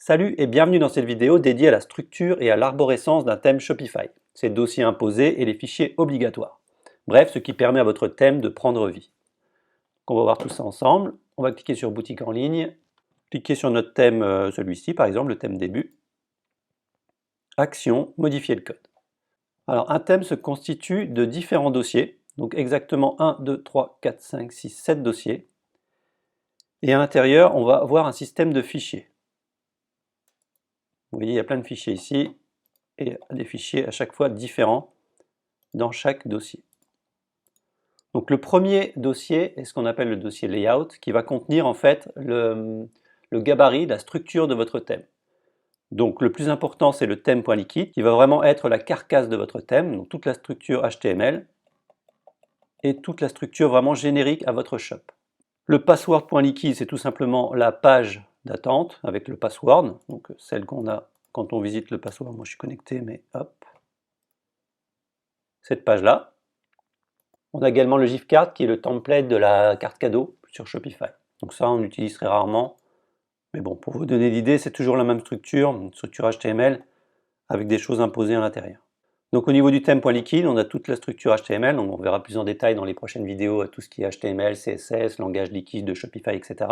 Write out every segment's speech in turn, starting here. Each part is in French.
Salut et bienvenue dans cette vidéo dédiée à la structure et à l'arborescence d'un thème Shopify, ses dossiers imposés et les fichiers obligatoires. Bref, ce qui permet à votre thème de prendre vie. On va voir tout ça ensemble. On va cliquer sur boutique en ligne, cliquer sur notre thème, celui-ci par exemple, le thème début. Action, modifier le code. Alors un thème se constitue de différents dossiers, donc exactement 1, 2, 3, 4, 5, 6, 7 dossiers. Et à l'intérieur, on va avoir un système de fichiers. Vous voyez, il y a plein de fichiers ici, et des fichiers à chaque fois différents dans chaque dossier. Donc le premier dossier est ce qu'on appelle le dossier layout, qui va contenir en fait le gabarit, la structure de votre thème. Donc le plus important, c'est le thème.liquide, qui va vraiment être la carcasse de votre thème, donc toute la structure HTML et toute la structure vraiment générique à votre shop. Le password.liquide, c'est tout simplement la page d'attente avec le password, donc celle qu'on a quand on visite le password. Moi je suis connecté, mais hop, cette page-là. On a également le gift card qui est le template de la carte cadeau sur Shopify. Donc ça, on utilise très rarement. Mais bon, pour vous donner l'idée, c'est toujours la même structure, une structure HTML avec des choses imposées à l'intérieur. Donc au niveau du thème.liquide, on a toute la structure HTML, donc on verra plus en détail dans les prochaines vidéos tout ce qui est HTML, CSS, langage liquide de Shopify, etc.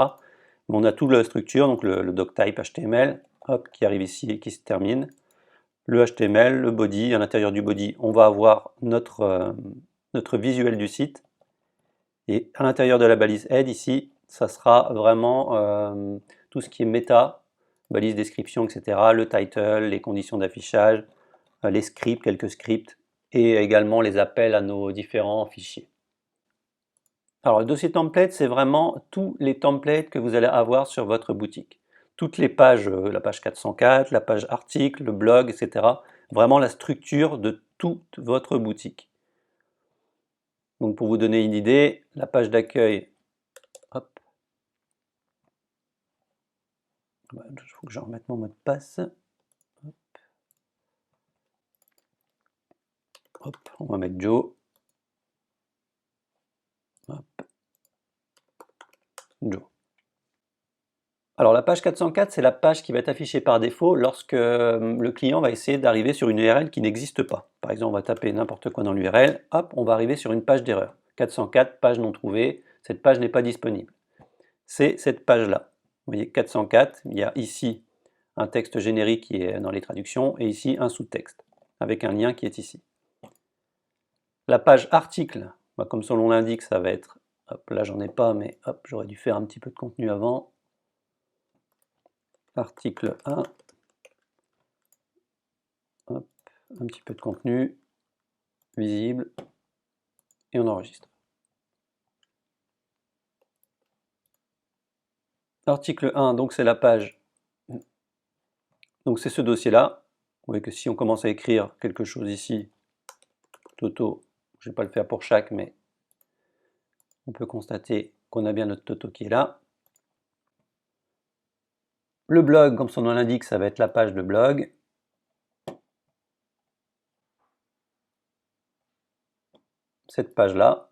Mais on a toute la structure, donc le doctype HTML, hop, qui arrive ici et qui se termine. Le HTML, le body, à l'intérieur du body, on va avoir notre visuel du site. Et à l'intérieur de la balise head, ici, ça sera vraiment tout ce qui est méta, balise description, etc., le title, les conditions d'affichage, les scripts, quelques scripts, et également les appels à nos différents fichiers. Alors le dossier template, c'est vraiment tous les templates que vous allez avoir sur votre boutique. Toutes les pages, la page 404, la page article, le blog, etc. Vraiment la structure de toute votre boutique. Donc pour vous donner une idée, la page d'accueil, hop, il faut que je remette mon mot de passe. Hop. Hop, on va mettre Joe. Hop. Joe. Alors la page 404, c'est la page qui va être affichée par défaut lorsque le client va essayer d'arriver sur une URL qui n'existe pas. Par exemple, on va taper n'importe quoi dans l'URL, hop, on va arriver sur une page d'erreur. 404, page non trouvée, cette page n'est pas disponible. C'est cette page-là. Vous voyez, 404, il y a ici un texte générique qui est dans les traductions et ici un sous-texte avec un lien qui est ici. La page article, comme son nom l'indique, ça va être, hop, là j'en ai pas, mais hop, j'aurais dû faire un petit peu de contenu avant. Article 1, hop, un petit peu de contenu, visible, et on enregistre. Article 1, donc c'est la page, donc c'est ce dossier-là. Vous voyez que si on commence à écrire quelque chose ici, Toto, je ne vais pas le faire pour chaque, mais on peut constater qu'on a bien notre Toto qui est là. Le blog, comme son nom l'indique, ça va être la page de blog. Cette page-là.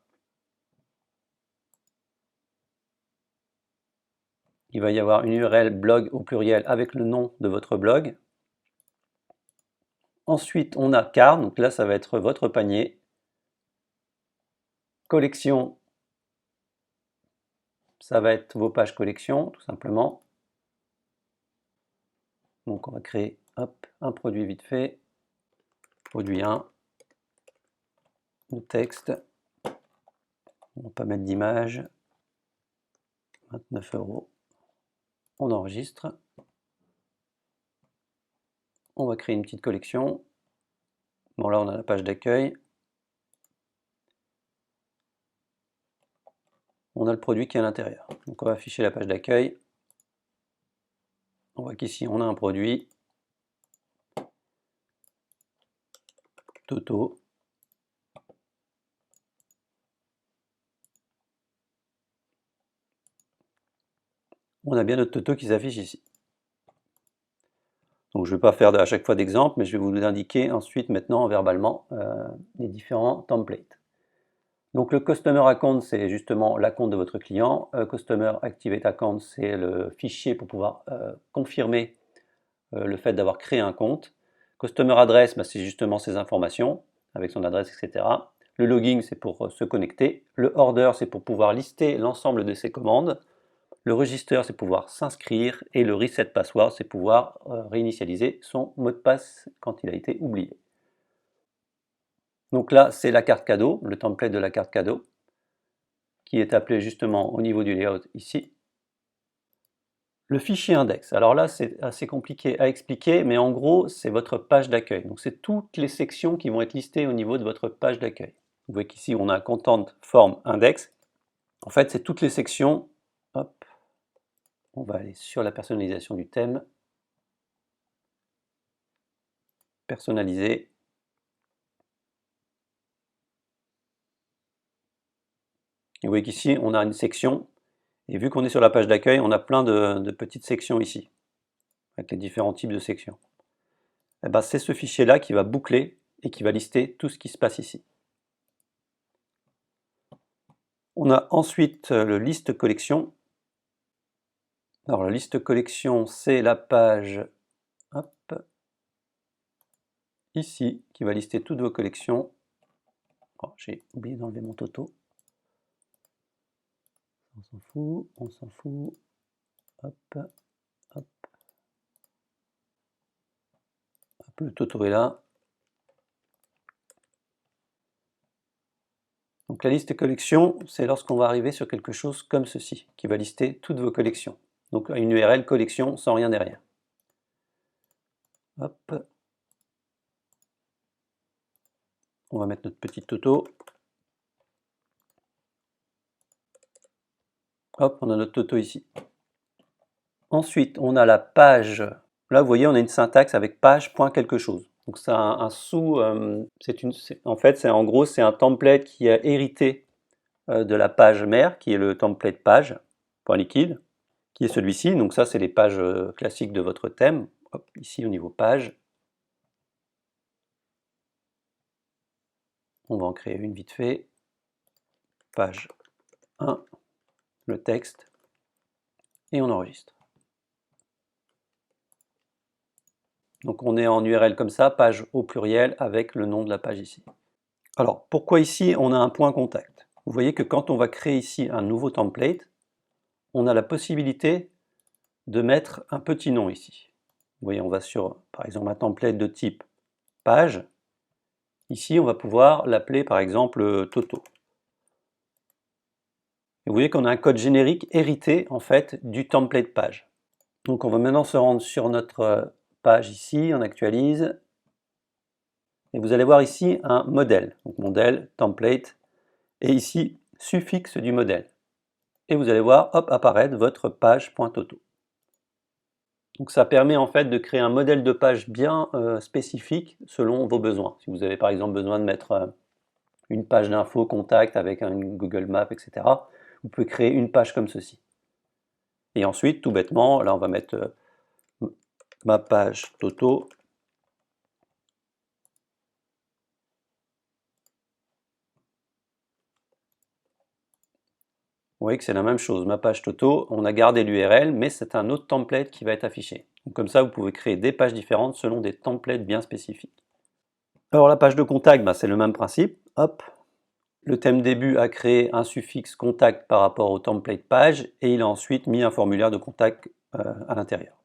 Il va y avoir une URL blog au pluriel avec le nom de votre blog. Ensuite, on a cart, donc là, ça va être votre panier. Collection, ça va être vos pages collection, tout simplement. Donc on va créer hop, un produit vite fait, produit 1, le texte, on va pas mettre d'image, 29 €, on enregistre, on va créer une petite collection, bon là on a la page d'accueil, on a le produit qui est à l'intérieur, donc on va afficher la page d'accueil, on voit qu'ici on a un produit, Toto, on a bien notre Toto qui s'affiche ici. Donc je ne vais pas faire à chaque fois d'exemple, mais je vais vous indiquer ensuite maintenant verbalement les différents templates. Donc le Customer Account, c'est justement la compte de votre client. Customer Activate Account, c'est le fichier pour pouvoir confirmer le fait d'avoir créé un compte. Customer address, bah, c'est justement ces informations, avec son adresse, etc. Le logging, c'est pour se connecter. Le order, c'est pour pouvoir lister l'ensemble de ses commandes. Le register, c'est pouvoir s'inscrire. Et le reset password, c'est pouvoir réinitialiser son mot de passe quand il a été oublié. Donc là, c'est la carte cadeau, le template de la carte cadeau, qui est appelé justement au niveau du layout ici. Le fichier index, alors là c'est assez compliqué à expliquer, mais en gros c'est votre page d'accueil. Donc c'est toutes les sections qui vont être listées au niveau de votre page d'accueil. Vous voyez qu'ici on a un content form index. En fait c'est toutes les sections. Hop, on va aller sur la personnalisation du thème. Personnaliser. Et vous voyez qu'ici on a une section. Et vu qu'on est sur la page d'accueil, on a plein de petites sections ici, avec les différents types de sections. Et ben, c'est ce fichier-là qui va boucler et qui va lister tout ce qui se passe ici. On a ensuite le liste collection. Alors la liste collection, c'est la page hop, ici qui va lister toutes vos collections. Oh, j'ai oublié d'enlever mon toto. On s'en fout, on s'en fout. Hop, hop. Hop, le toto est là. Donc la liste collection, c'est lorsqu'on va arriver sur quelque chose comme ceci, qui va lister toutes vos collections. Donc une URL collection sans rien derrière. Hop. On va mettre notre petit toto. Hop, on a notre toto ici. Ensuite, on a la page. Là, vous voyez, on a une syntaxe avec page point quelque chose. Donc c'est un sous. En fait, en gros, c'est un template qui a hérité de la page mère, qui est le template page point liquide, qui est celui-ci. Donc ça, c'est les pages classiques de votre thème. Hop, ici au niveau page. On va en créer une vite fait. Page 1, le texte, et on enregistre. Donc on est en URL comme ça, page au pluriel avec le nom de la page ici. Alors pourquoi ici on a un point contact? Vous voyez que quand on va créer ici un nouveau template, on a la possibilité de mettre un petit nom ici. Vous voyez, on va sur par exemple un template de type page. Ici on va pouvoir l'appeler par exemple Toto. Et vous voyez qu'on a un code générique hérité en fait du template page. Donc on va maintenant se rendre sur notre page ici, on actualise. Et vous allez voir ici un modèle. Donc modèle, template, et ici suffixe du modèle. Et vous allez voir, hop, apparaître votre page.toto. Donc ça permet en fait de créer un modèle de page bien spécifique selon vos besoins. Si vous avez par exemple besoin de mettre une page d'info, contact avec une Google Maps, etc., vous pouvez créer une page comme ceci. Et ensuite, tout bêtement, là on va mettre ma page Toto. Vous voyez que c'est la même chose, ma page Toto, on a gardé l'URL, mais c'est un autre template qui va être affiché. Donc comme ça, vous pouvez créer des pages différentes selon des templates bien spécifiques. Alors la page de contact, c'est le même principe. Hop, le thème début a créé un suffixe contact par rapport au template page et il a ensuite mis un formulaire de contact à l'intérieur.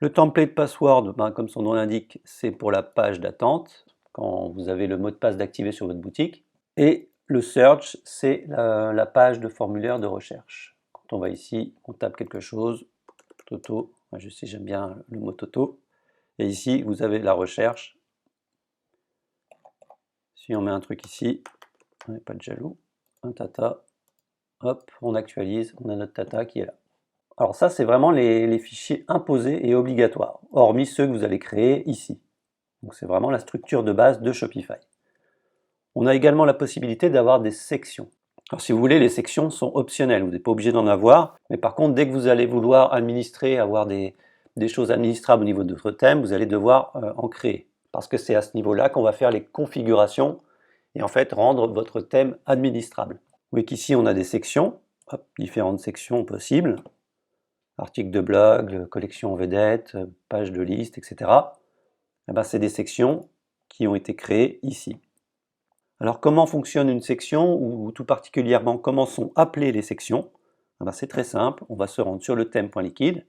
Le template password, comme son nom l'indique, c'est pour la page d'attente, quand vous avez le mot de passe d'activer sur votre boutique. Et le search, c'est la page de formulaire de recherche. Quand on va ici, on tape quelque chose, Toto, je sais, j'aime bien le mot Toto. Et ici, vous avez la recherche. Si on met un truc ici, on n'est pas de jaloux, un tata, hop, on actualise, on a notre tata qui est là. Alors ça, c'est vraiment les fichiers imposés et obligatoires, hormis ceux que vous allez créer ici. Donc c'est vraiment la structure de base de Shopify. On a également la possibilité d'avoir des sections. Alors si vous voulez, les sections sont optionnelles, vous n'êtes pas obligé d'en avoir, mais par contre, dès que vous allez vouloir administrer, avoir des choses administrables au niveau de votre thème, vous allez devoir en créer. Parce que c'est à ce niveau-là qu'on va faire les configurations et en fait rendre votre thème administrable. Vous voyez qu'ici, on a des sections, hop, différentes sections possibles. article de blog, collection vedette, page de liste, etc. Eh ben, c'est des sections qui ont été créées ici. Alors comment fonctionne une section, ou tout particulièrement comment sont appelées les sections? Eh ben, c'est très simple, on va se rendre sur le thème.liquide,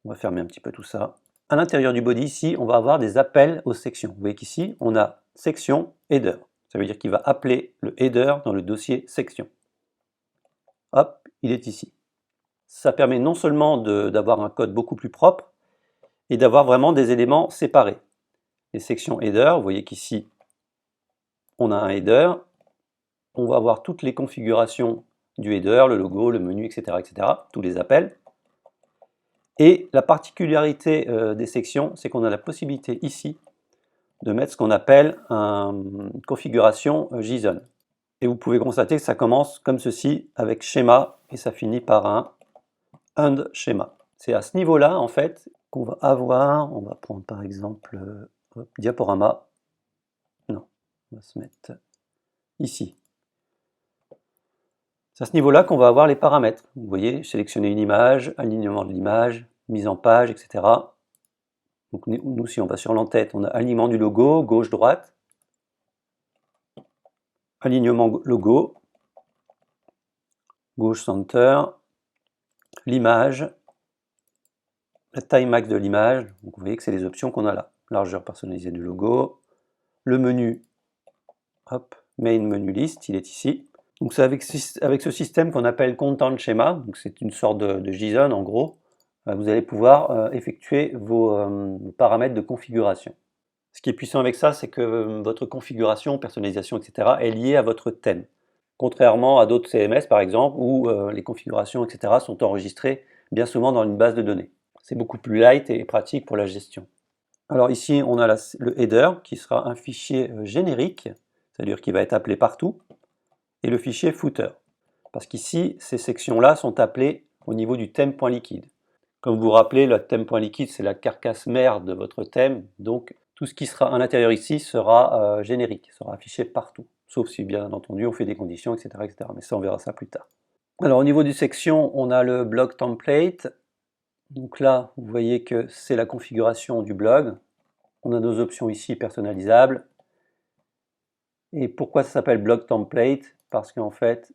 on va fermer un petit peu tout ça. À l'intérieur du body, ici, on va avoir des appels aux sections. Vous voyez qu'ici, on a section header. Ça veut dire qu'il va appeler le header dans le dossier section. Hop, il est ici. Ça permet non seulement d'avoir un code beaucoup plus propre, et d'avoir vraiment des éléments séparés. Les sections header, vous voyez qu'ici, on a un header. On va avoir toutes les configurations du header, le logo, le menu, etc., tous les appels. Et la particularité des sections, c'est qu'on a la possibilité ici de mettre ce qu'on appelle une configuration JSON. Et vous pouvez constater que ça commence comme ceci avec schéma et ça finit par un and schéma. C'est à ce niveau-là en fait qu'on va avoir, on va prendre par exemple diaporama. Non, on va se mettre ici. C'est à ce niveau-là qu'on va avoir les paramètres. Vous voyez, sélectionner une image, alignement de l'image, mise en page, etc. Donc nous, si on va sur l'entête, on a alignement du logo, gauche-droite, alignement logo, gauche-center, l'image, la taille max de l'image. Donc vous voyez que c'est les options qu'on a là. Largeur personnalisée du logo, le menu, hop, main menu list, il est ici. Donc c'est avec ce système qu'on appelle content schema, donc c'est une sorte de JSON en gros, vous allez pouvoir effectuer vos paramètres de configuration. Ce qui est puissant avec ça, c'est que votre configuration, personnalisation, etc. est liée à votre thème. Contrairement à d'autres CMS par exemple, où les configurations, etc. sont enregistrées bien souvent dans une base de données. C'est beaucoup plus light et pratique pour la gestion. Alors ici, on a le header qui sera un fichier générique, c'est-à-dire qui va être appelé partout, et le fichier footer. Parce qu'ici, ces sections-là sont appelées au niveau du thème.liquide. Comme vous vous rappelez, le thème.liquide, c'est la carcasse mère de votre thème, donc tout ce qui sera à l'intérieur ici sera générique, sera affiché partout. Sauf si, bien entendu, on fait des conditions, etc., etc. Mais ça, on verra ça plus tard. Alors, au niveau du section, on a le blog template. Donc là, vous voyez que c'est la configuration du blog. On a nos options ici personnalisables. Et pourquoi ça s'appelle blog template? Parce qu'en fait,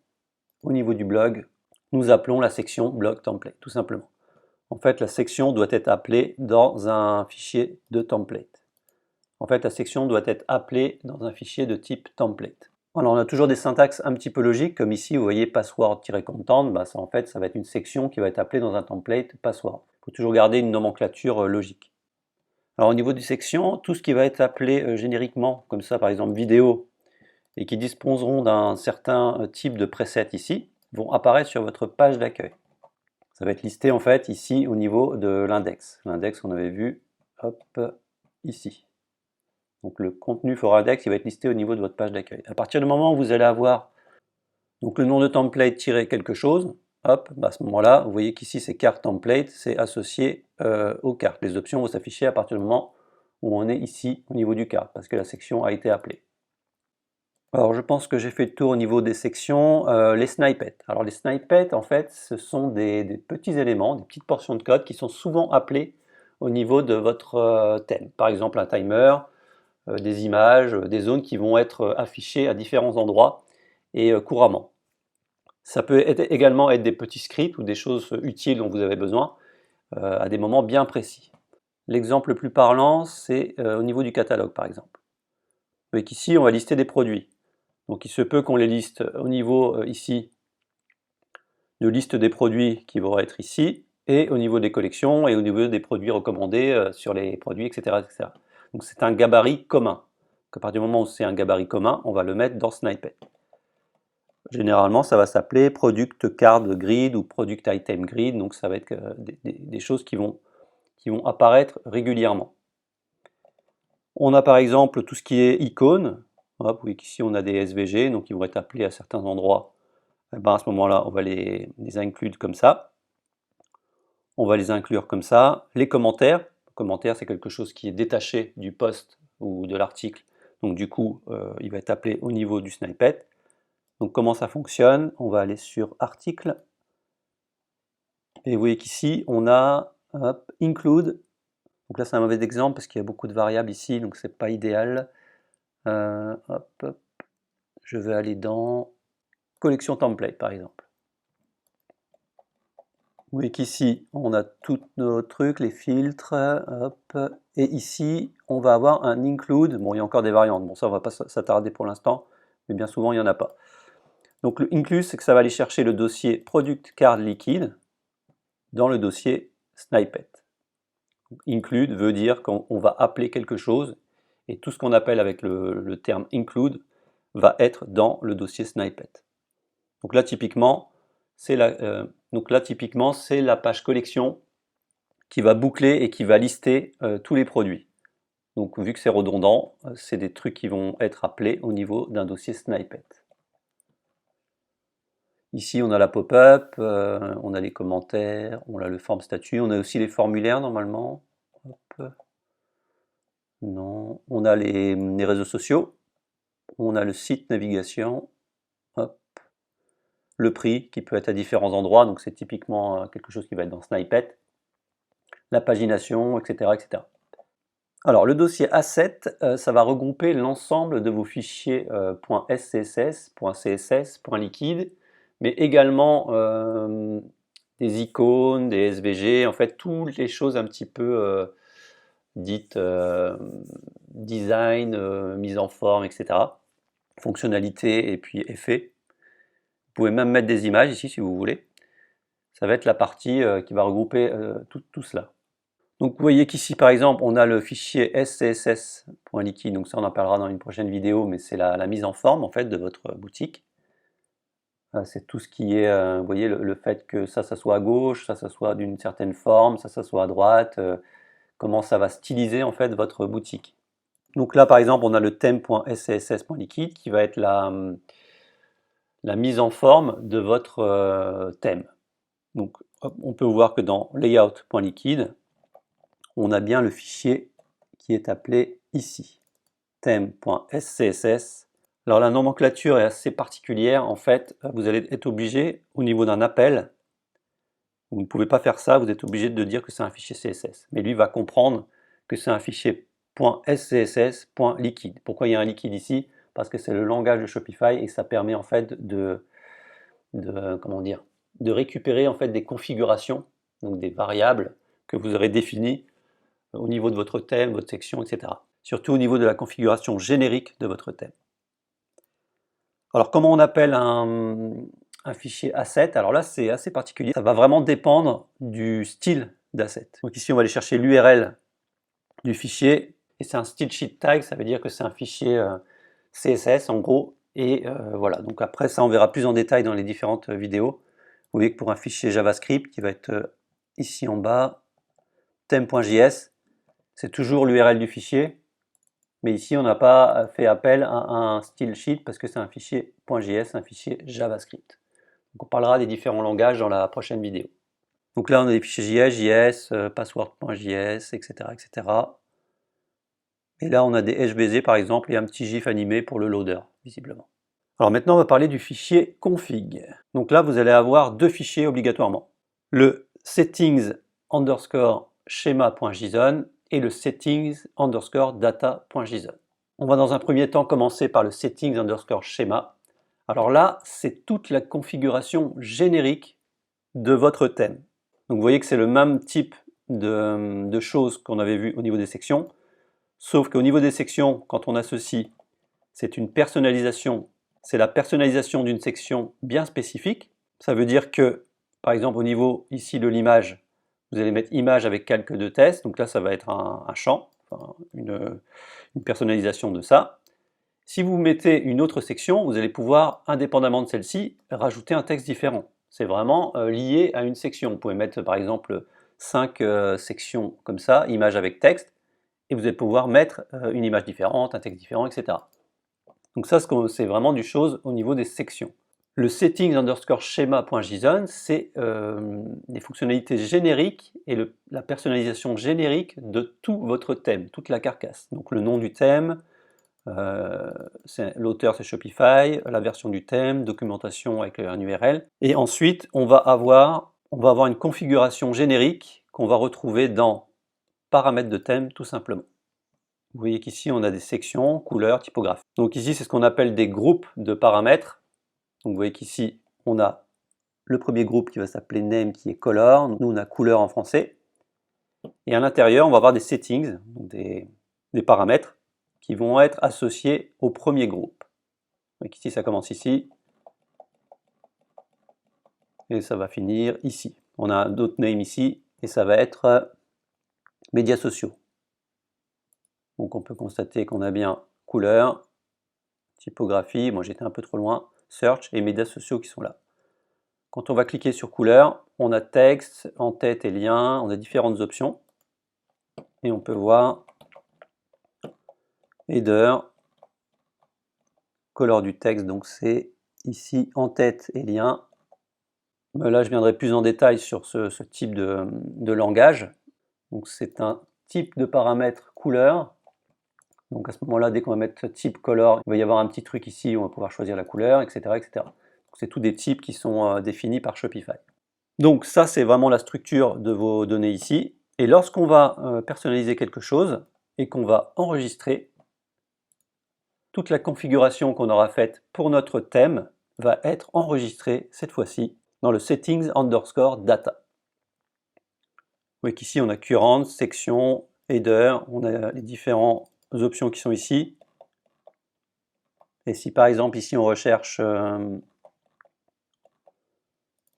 au niveau du blog, nous appelons la section blog template, tout simplement. En fait, la section doit être appelée dans un fichier de template. En fait, la section doit être appelée dans un fichier de type template. Alors, on a toujours des syntaxes un petit peu logiques, comme ici, vous voyez password-content, bah ça, en fait, ça va être une section qui va être appelée dans un template password. Il faut toujours garder une nomenclature logique. Alors, au niveau du section, tout ce qui va être appelé génériquement, comme ça, par exemple, vidéo, et qui disposeront d'un certain type de preset ici, vont apparaître sur votre page d'accueil. Ça va être listé en fait ici au niveau de l'index. L'index qu'on avait vu, hop, ici. Donc le contenu for index, il va être listé au niveau de votre page d'accueil. À partir du moment où vous allez avoir donc le nom de template quelque chose, hop, bah à ce moment-là, vous voyez qu'ici c'est carte template, c'est associé aux cartes. Les options vont s'afficher à partir du moment où on est ici au niveau du carte, parce que la section a été appelée. Alors je pense que j'ai fait le tour au niveau des sections. Les snippets. Alors les snippets, en fait, ce sont des petits éléments, des petites portions de code qui sont souvent appelées au niveau de votre thème. Par exemple un timer, des images, des zones qui vont être affichées à différents endroits et couramment. Ça peut également être des petits scripts ou des choses utiles dont vous avez besoin à des moments bien précis. L'exemple le plus parlant, c'est au niveau du catalogue par exemple. Vous voyez qu'ici, on va lister des produits. Donc il se peut qu'on les liste au niveau ici de liste des produits qui vont être ici, et au niveau des collections et au niveau des produits recommandés sur les produits, etc. etc. Donc c'est un gabarit commun. À partir du moment où c'est un gabarit commun, on va le mettre dans Snippet. Généralement, ça va s'appeler Product Card Grid ou Product Item Grid, donc ça va être des choses qui vont apparaître régulièrement. On a par exemple tout ce qui est icônes. Hop, vous voyez qu'ici on a des SVG, donc ils vont être appelés à certains endroits. Et ben à ce moment-là, on va les inclure comme ça. On va les inclure comme ça. Les commentaires. Le commentaire, c'est quelque chose qui est détaché du post ou de l'article. Donc du coup, il va être appelé au niveau du snippet. Donc comment ça fonctionne? On va aller sur article. Et vous voyez qu'ici, on a hop, include. Donc là, c'est un mauvais exemple parce qu'il y a beaucoup de variables ici, donc c'est pas idéal. Hop, je vais aller dans collection template, par exemple. Vous voyez qu'ici, on a tous nos trucs, les filtres, hop, et ici, on va avoir un include. Bon, il y a encore des variantes, bon, ça, on va pas s'attarder pour l'instant, mais bien souvent, il n'y en a pas. Donc, le include, c'est que ça va aller chercher le dossier product card liquide dans le dossier snippet. Include veut dire qu'on va appeler quelque chose, et tout ce qu'on appelle avec le terme include va être dans le dossier snippet. Donc là, typiquement, c'est la page collection qui va boucler et qui va lister tous les produits. Donc vu que c'est redondant, c'est des trucs qui vont être appelés au niveau d'un dossier snippet. Ici on a la pop-up, on a les commentaires, on a le form statut, on a aussi les formulaires normalement. Hop. Non, on a les réseaux sociaux, on a le site navigation, hop. Le prix qui peut être à différents endroits, donc c'est typiquement quelque chose qui va être dans Snippet, la pagination, etc., etc. Alors le dossier asset, ça va regrouper l'ensemble de vos fichiers .scss, .css, .liquide, mais également des icônes, des SVG, en fait toutes les choses un petit peu dites design, mise en forme, etc. Fonctionnalité et puis effet. Vous pouvez même mettre des images ici si vous voulez. Ça va être la partie qui va regrouper tout cela. Donc vous voyez qu'ici par exemple on a le fichier scss.liquide, donc ça on en parlera dans une prochaine vidéo, mais c'est la mise en forme en fait de votre boutique. C'est tout ce qui est, vous voyez le fait que ça soit à gauche, ça soit d'une certaine forme, ça soit à droite, comment ça va styliser en fait votre boutique. Donc là par exemple on a le thème.scss.liquide qui va être la mise en forme de votre thème. Donc hop, on peut voir que dans layout.liquide, on a bien le fichier qui est appelé ici, thème.scss. Alors la nomenclature est assez particulière, en fait, vous allez être obligé, au niveau d'un appel, vous ne pouvez pas faire ça, vous êtes obligé de dire que c'est un fichier CSS. Mais lui va comprendre que c'est un fichier .scss.liquide. Pourquoi il y a un liquide ici? Parce que c'est le langage de Shopify et ça permet en fait comment dire, de récupérer en fait des configurations, donc des variables que vous aurez définies au niveau de votre thème, votre section, etc. Surtout au niveau de la configuration générique de votre thème. Alors comment on appelle un fichier asset? Alors là c'est assez particulier, ça va vraiment dépendre du style d'asset. Donc ici on va aller chercher l'URL du fichier et c'est un style sheet tag, ça veut dire que c'est un fichier CSS en gros, et voilà, donc après ça on verra plus en détail dans les différentes vidéos. Vous voyez que pour un fichier JavaScript qui va être ici en bas, theme.js, c'est toujours l'URL du fichier, mais ici on n'a pas fait appel à un style sheet parce que c'est un fichier .js, un fichier JavaScript. Donc on parlera des différents langages dans la prochaine vidéo. Donc là on a des fichiers JS, password.js, etc., etc. Et là on a des HBZ par exemple et un petit GIF animé pour le loader, visiblement. Alors maintenant on va parler du fichier config. Donc là vous allez avoir deux fichiers obligatoirement. Le settings underscore schema.json et le settings underscore data.json. On va dans un premier temps commencer par le settings underscore schema. Alors là, c'est toute la configuration générique de votre thème. Donc vous voyez que c'est le même type de choses qu'on avait vu au niveau des sections, sauf qu'au niveau des sections, quand on associe, c'est une personnalisation, c'est la personnalisation d'une section bien spécifique. Ça veut dire que, par exemple, au niveau ici de l'image, vous allez mettre image avec calque de test, donc là ça va être un champ, enfin, une personnalisation de ça. Si vous mettez une autre section, vous allez pouvoir, indépendamment de celle-ci, rajouter un texte différent. C'est vraiment lié à une section. Vous pouvez mettre par exemple 5 sections comme ça, image avec texte, et vous allez pouvoir mettre une image différente, un texte différent, etc. Donc ça, c'est vraiment du chose au niveau des sections. Le settings underscore schema.json, c'est les fonctionnalités génériques et la personnalisation générique de tout votre thème, toute la carcasse. Donc le nom du thème, l'auteur c'est Shopify, la version du thème, documentation avec un URL. Et ensuite, on va avoir on va avoir une configuration générique qu'on va retrouver dans paramètres de thème tout simplement. Vous voyez qu'ici on a des sections, couleurs, typographie. Donc ici c'est ce qu'on appelle des groupes de paramètres. Donc vous voyez qu'ici on a le premier groupe qui va s'appeler name qui est color, nous on a couleur en français. Et à l'intérieur on va avoir des settings, donc des paramètres qui vont être associés au premier groupe. Donc ici ça commence ici et ça va finir ici. On a d'autres names ici et ça va être médias sociaux. Donc on peut constater qu'on a bien couleur, typographie, moi j'étais un peu trop loin, search et médias sociaux qui sont là. Quand on va cliquer sur couleur, on a texte, en-tête et lien, on a différentes options. Et on peut voir header, color du texte, donc c'est ici en-tête et lien. Là je viendrai plus en détail sur ce type de langage. Donc c'est un type de paramètre couleur. Donc à ce moment-là, dès qu'on va mettre type color, il va y avoir un petit truc ici où on va pouvoir choisir la couleur, etc. etc. C'est tous des types qui sont définis par Shopify. Donc ça, c'est vraiment la structure de vos données ici. Et lorsqu'on va personnaliser quelque chose et qu'on va enregistrer, toute la configuration qu'on aura faite pour notre thème va être enregistrée cette fois-ci dans le settings underscore data. Vous voyez qu'ici on a current, section, header, on a les différentes options qui sont ici. Et si par exemple ici on recherche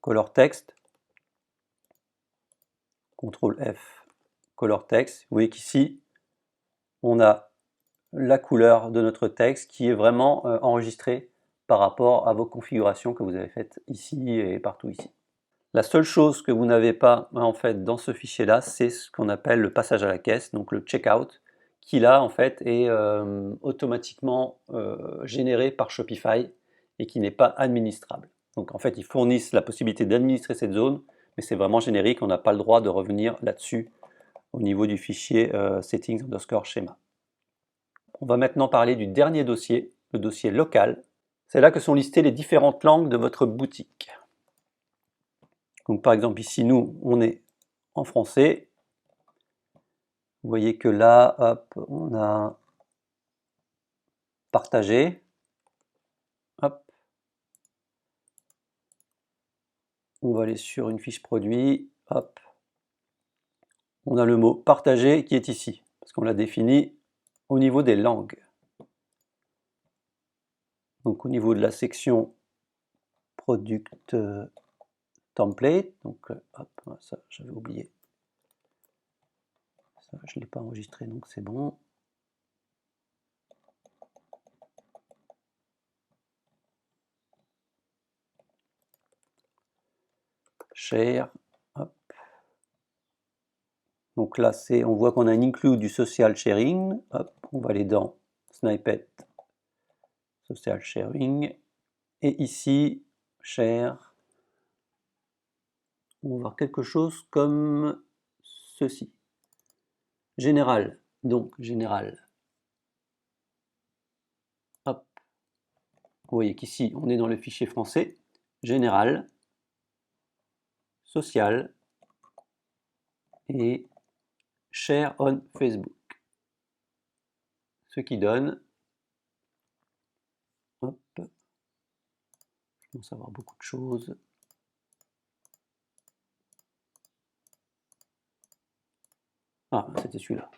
color text, CTRL F, color text, vous voyez qu'ici on a la couleur de notre texte qui est vraiment enregistrée par rapport à vos configurations que vous avez faites ici et partout ici. La seule chose que vous n'avez pas en fait dans ce fichier là, c'est ce qu'on appelle le passage à la caisse, donc le checkout, qui là en fait est automatiquement généré par Shopify et qui n'est pas administrable. Donc en fait ils fournissent la possibilité d'administrer cette zone, mais c'est vraiment générique, on n'a pas le droit de revenir là-dessus au niveau du fichier settings underscore schéma. On va maintenant parler du dernier dossier, le dossier local. C'est là que sont listées les différentes langues de votre boutique. Donc par exemple ici nous on est en français. Vous voyez que là hop, on a partagé. Hop. On va aller sur une fiche produit. Hop. On a le mot partager qui est ici parce qu'on l'a défini au niveau des langues. Donc au niveau de la section product template, donc hop, ça j'avais oublié. Ça, je ne l'ai pas enregistré, donc c'est bon. Share, hop. Donc là, on voit qu'on a un include du social sharing. Hop, on va aller dans snippet social sharing. Et ici, share, on va voir quelque chose comme ceci. Général, donc général. Hop. Vous voyez qu'ici, on est dans le fichier français. Général, social et share on Facebook. Ce qui donne, hop, je commence à avoir beaucoup de choses. Ah, c'était celui-là.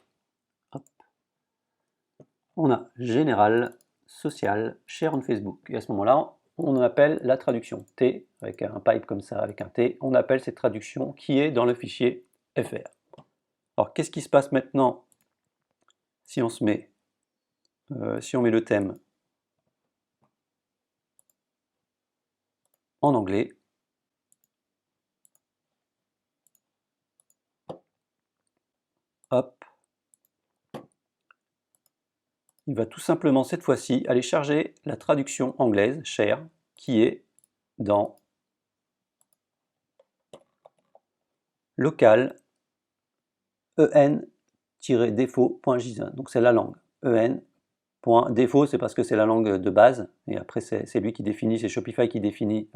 On a général, social, share on Facebook. Et à ce moment-là, on appelle la traduction T, avec un pipe comme ça, avec un T. On appelle cette traduction qui est dans le fichier FR. Alors, qu'est-ce qui se passe maintenant si on met le thème en anglais? Hop. Il va tout simplement, cette fois-ci, aller charger la traduction anglaise, share, qui est dans local en-défaut.json. Donc c'est la langue. en.défaut, c'est parce que c'est la langue de base. Et après, c'est lui qui définit, c'est Shopify qui définit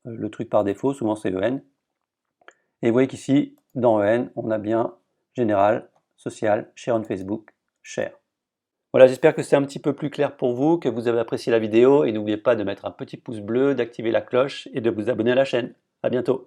le truc par défaut. Souvent, c'est en. Et vous voyez qu'ici, dans EN, on a bien Général, Social, Share on Facebook, Share. Voilà, j'espère que c'est un petit peu plus clair pour vous, que vous avez apprécié la vidéo et n'oubliez pas de mettre un petit pouce bleu, d'activer la cloche et de vous abonner à la chaîne. À bientôt.